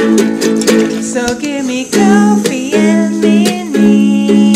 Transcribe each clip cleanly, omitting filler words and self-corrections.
So give me coffee and mini.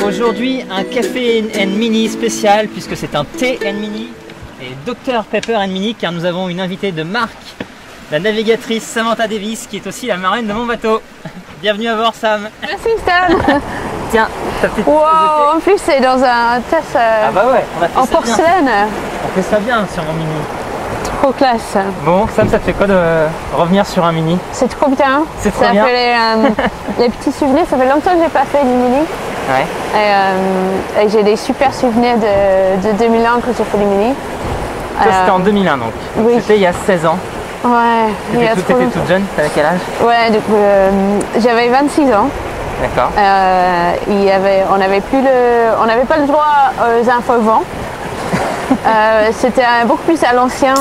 Aujourd'hui, un café and mini spécial puisque c'est un thé and mini et Dr Pepper and mini car nous avons une invitée de marque, la navigatrice Samantha Davis qui est aussi la marraine de mon bateau. Bienvenue à bord Sam. Merci Stan. Tiens, ta petite... Wow, en plus c'est dans un tasse Ah bah ouais, on a fait en ça porcelaine. bien. On fait ça bien sur mon mini. Trop classe. Bon, Sam, ça te fait quoi de revenir sur un mini? C'est trop bien. C'est trop ça bien. Fait les petits souvenirs. Ça fait longtemps que j'ai pas fait du mini. Ouais. Et j'ai des super souvenirs de 2001 quand j'ai fait du mini. Toi, c'était en 2001 donc. Oui. C'était il y a 16 ans. Ouais. T'étais toute jeune, t'avais quel âge? Ouais, donc j'avais 26 ans. D'accord. On n'avait pas le droit aux infovents. C'était beaucoup plus à l'ancien.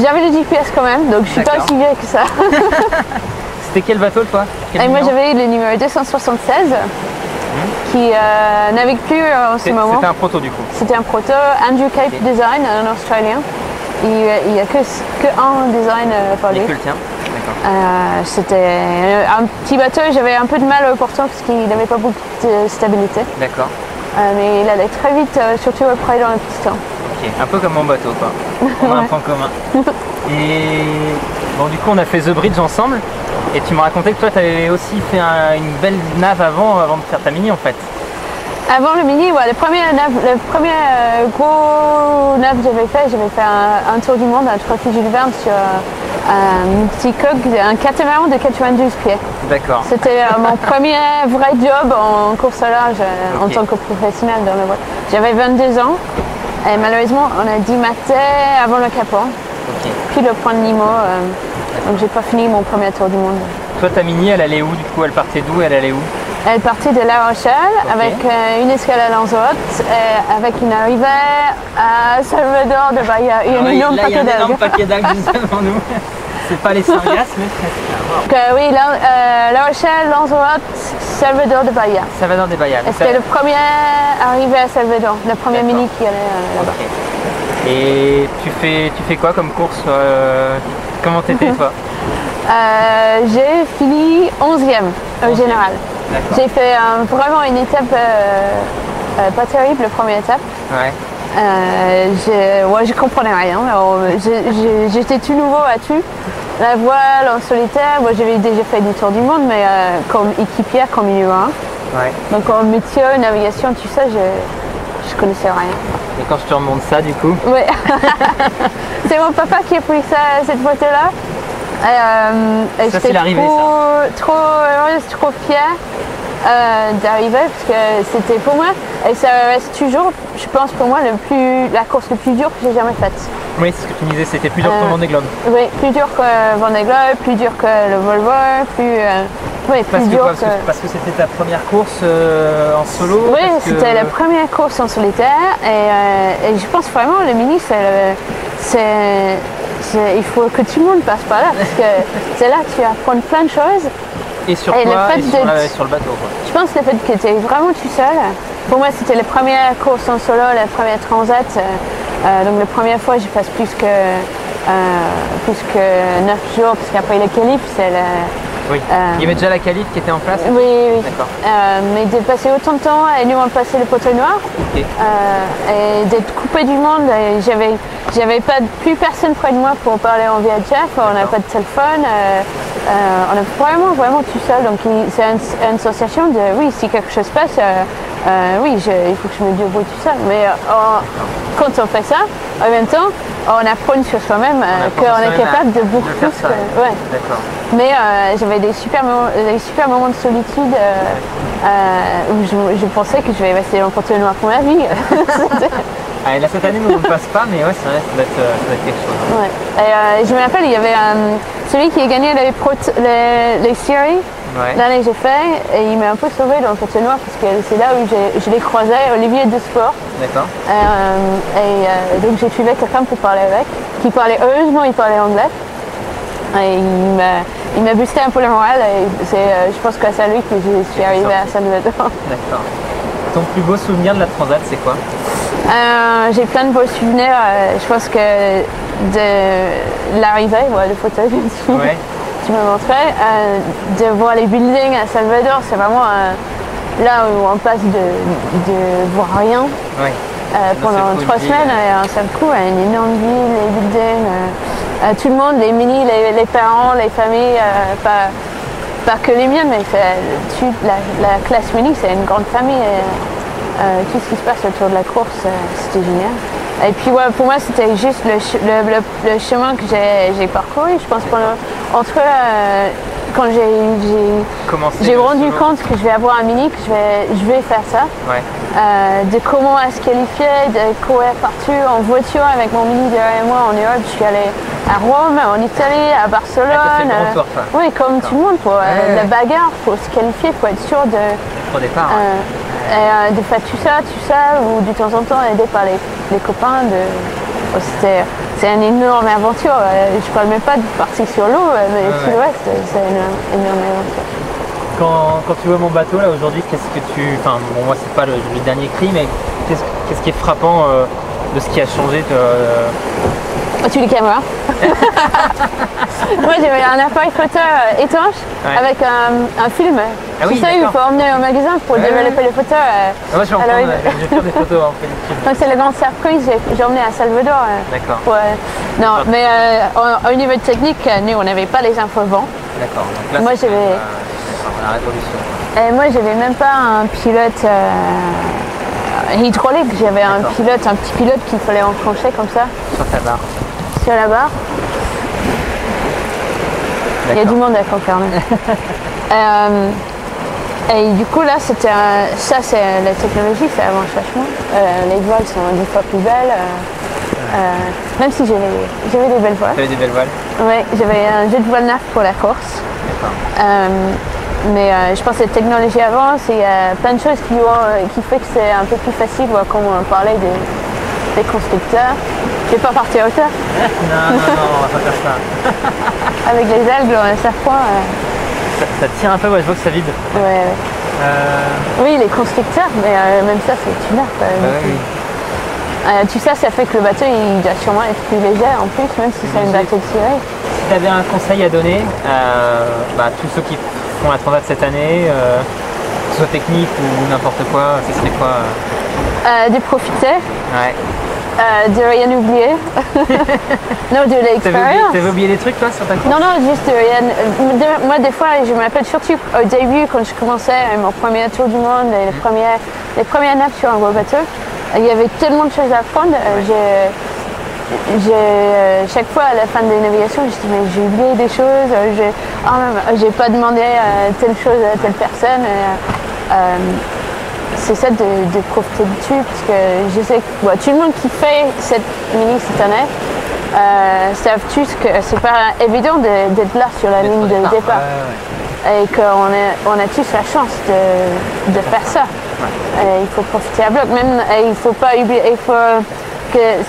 J'avais le GPS quand même, donc je suis pas aussi vieille que ça. C'était quel bateau toi? Et moi j'avais le numéro 276 qui navigue plus en ce moment. C'était un proto du coup? C'était un proto, Andrew Cape Design, un Australien. Il n'y a que un design par lui. Et que le tien? C'était un petit bateau, j'avais un peu de mal au portant parce qu'il n'avait pas beaucoup de stabilité. D'accord. Mais il allait très vite, surtout après dans le piston. Ok, un peu comme mon bateau quoi. On a un point commun. Et bon, du coup on a fait The Bridge ensemble. Et tu m'as raconté que toi tu avais aussi fait une belle nave avant de faire ta mini en fait. Avant le mini, ouais, le premier gros nave que j'avais fait un tour du monde, un trophée Jules Verne sur un petit coque, un catamaran de 92 pieds. D'accord. C'était mon premier vrai job en course au large en tant que professionnel dans le voile. J'avais 22 ans et malheureusement on a dimaté avant le capot. Puis le point de Nemo, donc j'ai pas fini mon premier tour du monde. Toi ta mini elle allait où du coup? Elle partait d'où? Elle allait où? Elle partait de La Rochelle avec une escale à Lanzarote, avec une arrivée à Salvador de Bahia. Il y a un énorme paquet d'algues juste devant nous. C'est pas les sargasses mais presque. Oui, La Rochelle, Lanzarote, Salvador de Bahia. Salvador de Bahia. C'était le premier arrivé à Salvador, le premier mini qui allait là-bas. Et tu fais quoi comme course? Comment t'étais toi? J'ai fini 11e au général. J'ai fait vraiment une étape pas terrible, la première étape. Ouais. Je comprenais rien. J'étais tout nouveau à tout. La voile en solitaire, moi j'avais déjà fait du tour du monde, mais comme équipière, comme numéro 1. Ouais. Donc en métier, navigation, tout ça, je connaissais rien. Et quand je te remonte ça du coup? Oui. C'est mon papa qui a pris cette photo-là. Ça c'est l'arrivée ça. Trop heureuse, trop fière d'arriver parce que c'était pour moi, et ça reste toujours, je pense pour moi, la course la plus dure que j'ai jamais faite. Oui, c'est ce que tu me disais, c'était plus dur que Vendée Globe. Oui, plus dur que Vendée Globe, plus dur que le Volvo, Parce que c'était ta première course en solo? Oui, c'était la première course en solitaire et je pense vraiment le mini il faut que tout le monde passe par là parce que c'est là que tu apprends plein de choses. Et sur toi et sur le bateau quoi. Je pense que le fait que tu es vraiment tout seul, pour moi c'était la première course en solo, la première transat, donc la première fois je passe plus que 9 jours parce qu'après le qualif c'est Oui. Il y avait déjà la qualif qui était en place? Oui. D'accord. Mais de passer autant de temps et nous on passait le poteau noir et d'être coupé du monde, j'avais plus personne près de moi pour parler en VHF, on n'a pas de téléphone, on est vraiment tout seul, donc c'est une sensation de oui, si quelque chose passe, il faut que je me débrouille tout seul, mais quand on fait ça, en même temps, on apprend sur soi-même qu'on est capable de beaucoup plus. Ouais. Mais j'avais des super moments de solitude où je pensais que je vais rester dans le poteau noir pour ma vie. Là cette année nous on ne passe pas, mais ouais c'est vrai, ça doit être quelque chose. Ouais. Et je me rappelle, il y avait celui qui a gagné les séries. L'année que j'ai fait, et il m'a un peu sauvé dans le poteau noir parce que c'est là où je l'ai croisé, Olivier de Sport. D'accord. Donc j'ai trouvé quelqu'un pour parler avec, heureusement il parlait anglais. Et il m'a boosté un peu le moral et je pense que c'est à lui que je suis arrivée à Salvador. D'accord. Ton plus beau souvenir de la transat c'est quoi? J'ai plein de beaux souvenirs. Je pense que de l'arrivée, le fauteuil que Ouais. tu me montrais, de voir les buildings à Salvador, c'est vraiment là où on passe de voir rien Ouais. pendant cool, 3 ville. semaines et un seul coup, une énorme ville, les buildings, tout le monde, les minis, les parents, les familles, pas que les miennes, mais la classe mini, c'est une grande famille. Et, tout ce qui se passe autour de la course, c'était génial. Et puis pour moi, c'était juste le chemin que j'ai parcouru. Je pense quand j'ai rendu compte que je vais avoir un mini, que je vais faire ça. Ouais. De comment à se qualifier, de courir partout en voiture avec mon mini derrière moi en Europe. Je suis allée à Rome, en Italie, à Barcelone. Ah, t'as fait le grand tour, toi. Oui, comme tout le monde, pour la bagarre, pour se qualifier, pour être sûr Au départ. de faire tout ça, ou de temps en temps aider par les copains. C'est une énorme aventure. Je parle même pas de partir sur l'eau, mais tout le reste, c'est une énorme aventure. Quand tu vois mon bateau là aujourd'hui, qu'est-ce que tu. Enfin, bon, moi c'est pas le dernier cri, mais qu'est-ce qui est frappant de ce qui a changé Tu les caméras. Moi j'avais un appareil photo étanche avec un film. Ah oui, tu sais, il faut emmener au magasin pour développer les photos. Moi je vais faire des photos en fait. Donc c'est le grand surprise, j'ai emmené à Salvador. D'accord. Non, mais au niveau technique, nous on n'avait pas les infos vent. D'accord. Donc là, Moi j'avais. La révolution. Et moi j'avais même pas un pilote hydraulique, j'avais un petit pilote qu'il fallait enclencher comme ça. Sur ta barre. Sur la barre. Il y a du monde à Concarneau. Et du coup là c'était ça c'est la technologie, ça avance vachement. Les voiles sont 10 fois plus belles. Même si j'avais des belles voiles. Tu avais des belles voiles. Oui, j'avais un jet de voile neuf pour la course. Mais je pense que la technologie avance et il y a plein de choses qui fait que c'est un peu plus facile, comme on parlait des constructeurs. Je vais pas partir à hauteur. Non, on va pas faire ça. Avec les algues, on a serpent. Ça tire un peu, je vois que ça vide. Ouais. Oui, les constructeurs, mais même ça, c'est une art. Tout ça, ça fait que le bateau, il doit sûrement être plus léger en plus, même si c'est une bateau de tirée. Si tu avais un conseil à donner à tous ceux qui font la Transat cette année, que ce soit technique ou n'importe quoi, ce serait quoi De profiter. Ouais. De rien oublier. Non, de l'expérience. T'avais oublié des trucs toi sur ta course? Non, juste de rien. Moi, des fois, je me rappelle surtout au début, quand je commençais mon premier tour du monde, les premières nappes sur un gros bateau, il y avait tellement de choses à apprendre. Chaque fois à la fin des navigations, je dis mais j'ai oublié des choses, j'ai pas demandé telle chose à telle personne. C'est ça de profiter du dessus, parce que je sais que tout le monde qui fait cette mini cette année savent tous que c'est pas évident d'être là sur la ligne de départ. Et qu'on a tous la chance de faire ça. Et il faut profiter à bloc, et il faut pas oublier,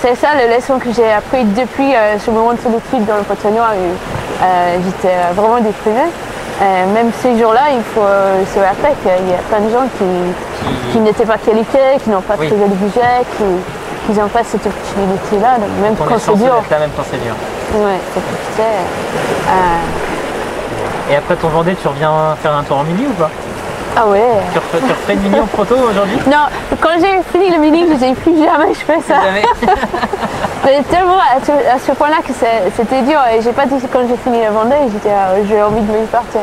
c'est ça la leçon que j'ai appris depuis ce moment de solitude dans le bateau noir où j'étais vraiment déprimée. Même ces jours-là, il faut se rappeler qu'il y a plein de gens qui n'étaient pas qualifiés, qui n'ont pas trouvé le budget, qui n'ont pas cette opportunité-là. Même quand c'est dur. Même quand c'est dur. Ouais, faut profiter. Et après ton Vendée, tu reviens faire un tour en mini ou pas? Ah ouais. Tu refais une mini en proto aujourd'hui? Non, quand j'ai fini le mini, je disais plus jamais je fais ça. Jamais. Mais tellement à ce point-là que c'était dur et j'ai pas dit quand j'ai fini le Vendée, j'ai envie de me partir.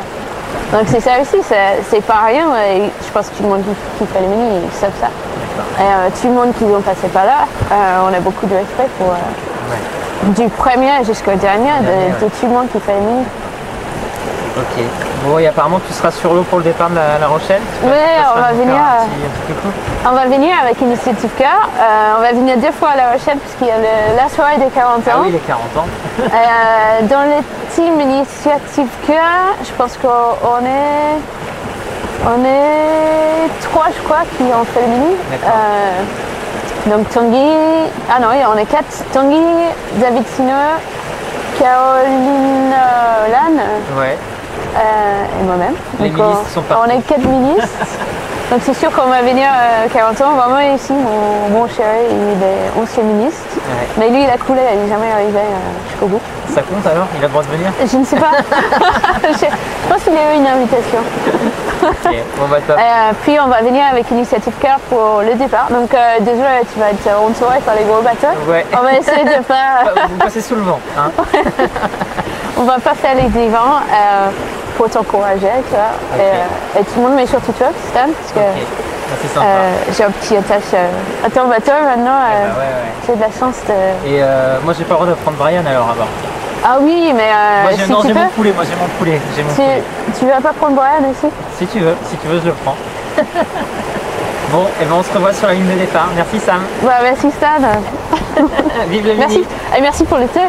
Donc c'est ça aussi, c'est pas rien et je pense que tout le monde qui fait le mini, ils savent ça. Et tout le monde qui n'ont passé par là, on a beaucoup de respect pour du premier jusqu'au dernier de tout le monde qui fait le mini. Ok. Bon, et apparemment tu seras sur l'eau pour le départ de la Rochelle. Oui, on va venir. On va venir avec Initiative Cœur. On va venir 2 fois à La Rochelle puisqu'il y a la soirée des 40 ans. Ah oui, les 40 ans. Dans le team Initiative Cœur, je pense qu'on est 3, je crois, qui ont fait le mini. Donc Tanguy, on est 4. Tanguy, David Sino, Caroline Lannes. Ouais. Et moi-même. Les ministres sont partis. On est 4 ministres. Donc c'est sûr qu'on va venir 40 ans. Moi ici, mon chéri, il est ancien ministre. Mais lui, il a coulé, il n'est jamais arrivé jusqu'au bout. Ça compte alors? Il a le droit de venir? Je ne sais pas. Je pense qu'il a eu une invitation. Ok, bon bah top. Puis on va venir avec Initiative Cœur pour le départ. Donc désolé, tu vas être entouré par les gros bateaux. Ouais. On va essayer de pas. Vous passez sous le vent. Hein. On va pas faire les divans pour t'encourager, tu vois. Ok. Et tout le monde met sur TikTok, Stan, parce que Ok, bah, c'est sympa. j'ai un petit attache à ton bateau maintenant. Bah ouais. J'ai de la chance de. Et moi j'ai pas le droit de prendre Brian alors à bord. Ah oui, mais Moi si non, tu j'ai peux, mon poulet, moi j'ai mon poulet. J'ai mon poulet. tu vas pas prendre Brian aussi? Si tu veux, je le prends. Bon, et ben on se revoit sur la ligne de départ. Merci Sam. Bah merci Stan. Vive le mini. Merci. Et merci pour le thé.